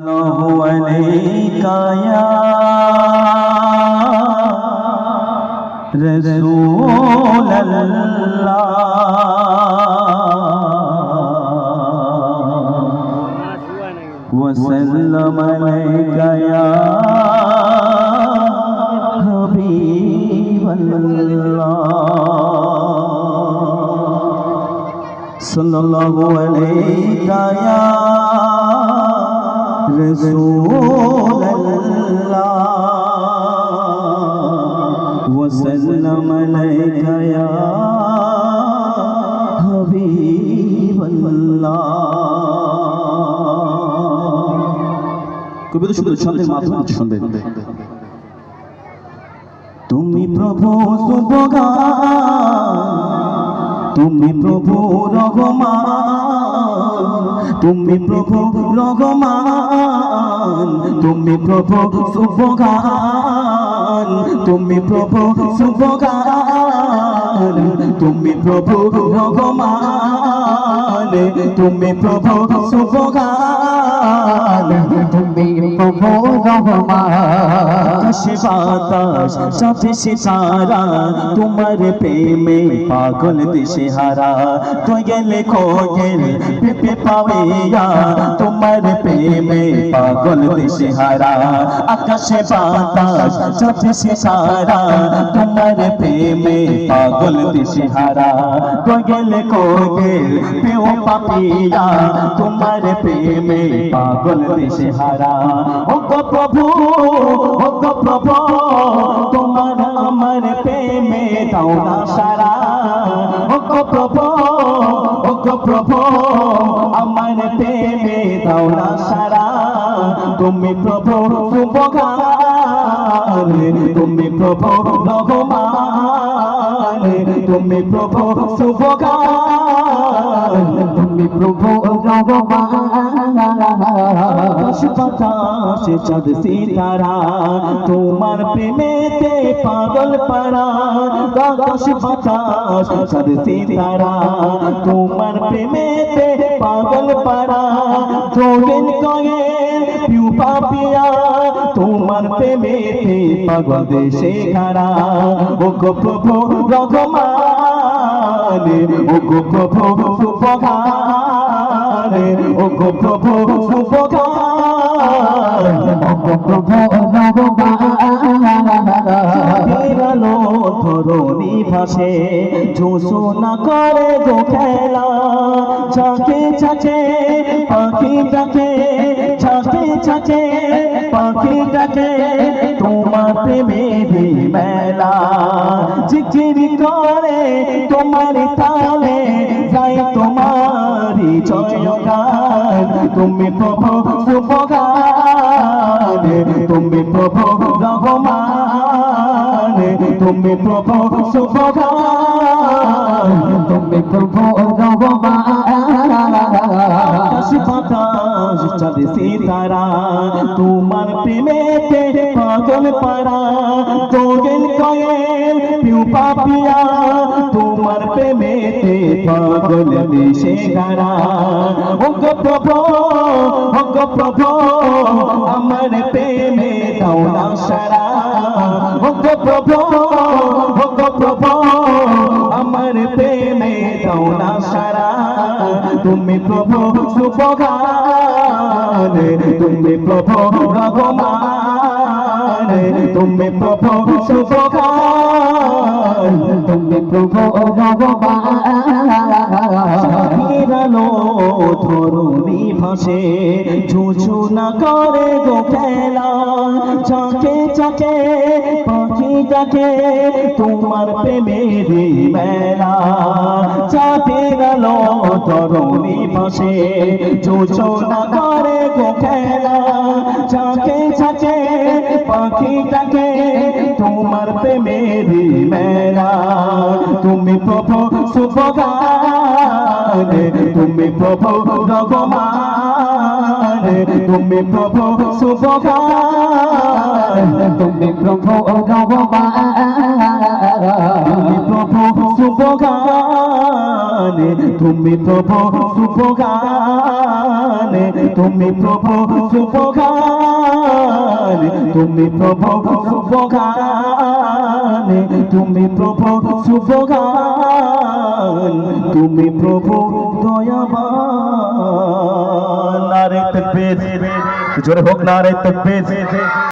الله عليك يا رسول الله وسلم عليك يا حبيب الله صلى الله عليك يا رسول الله وسلم عليك يا حبيب الله কবিতা শুধু ছন্দের মাধ্যমে শুনবেন। তুমি প্রভু সুবহান, তুমি প্রভু রহমান, তুমি প্রভু রহমান, তুমি প্রভু সুবহান, তুমি প্রভু সুবহান, তুমি প্রভু রহমান, তুমি প্রভু সুবহান, তুমি প্রভু রহমান। আকাশে বাতাস সাথে সিতারা তোমার প্রেমে পাগল দিশেহারা, কোয়েল কোয়েল পেপে পাওয়া তোমার প্রেমে পাগল দিশেহারা। আকাশে বাতাস সাথে সিতারা তোমার প্রেমে পাগল দিশেহারা, কোয়েল কোয়েল পেও পাপিয়া তোমার প্রেমে পাগল দিশেহারা। ও গো প্রভু, ও গো প্রভু, তোমার আমার প্রেমে দাও না সারা। ও গো প্রভু, ও গো প্রভু, আমার প্রেমে দাও না সারা। তুমি প্রভু সুবহান, তুমি প্রভু রহমান, তুমি প্রভু সুবহান, তুমি প্রভু রহমান। আকাশ বাতাস চাঁদ সিতারা তোমার প্রেমেতে পাগল পারা। আকাশ বাতাস চাঁদ সিতারা তোমার প্রেমেতে পাগল পারা। কোয়েল কোয়েল পিউ পাপিয়া তোমার প্রেমেতে পাগল দেশে ঘারা। ও গো প্রভু রহমান, ও গো প্রভু সুবহান, ও গো প্রভু সুবহান, ও গো প্রভু রহমান। আলো ধরণী ভাসে ঝোঁসনা করে গো খেলা। ঝাঁকে ঝাঁকে পাখি ডাকে, ঝাঁকে ঝাঁকে পাখি ডাকে তোমার প্রেমেরই মেলা। জিকির করে তোমার তালে গাই তোমারই জয়গান। তুমি প্রভু সুবহান, তুমি প্রভু রহমান, তুমি প্রভু সুবহান, তুমি প্রভু রহমান। আকাশ বাতাস চাঁদ সিতারা তোমার প্রেমেতে পাগল পারা। কোয়েল কোয়েল পিউ পাপিয়া তোমার প্রেমেতে পাগল দেশে ঘারা। ও গো প্রভু, ও গো প্রভু, আমার প্রেমে দাও না সারা। ও গো প্রভু, ও গো প্রভু, আমার প্রেমে দাও না সারা। তুমি প্রভু সুবহান, তুমি প্রভু রহমান, তুমি প্রভু সুবহান, তুমি প্রভু রহমান। আলো ধরণী ভাসে ঝুঝুনা করে গো খেলা। ঝাঁকে ঝাঁকে পাখি ডাকে তোমার প্রেমেরই মেলা। চাঁদের আলো ধরণী ভাসে ঝুঝুনা করে গো খেলা। ঝাঁকে ঝাঁকে পাখি ডাকে তোমার প্রেমেরই মেলা। তুমি প্রভু সুবহান, তুমি প্রভু রহমান, তুমি প্রভু সুবহান, তুমি প্রভু রহমান। তুমি প্রভু সুবহান, তুমি প্রভু সুবহান, তুমি প্রভু সুবহান, তুমি প্রভু সুবহান, তুমি প্রভু সুবহান, তুমি প্রভু দয়াবান। নারে তাকবীর, জোরে হোক নারে তাকবীর।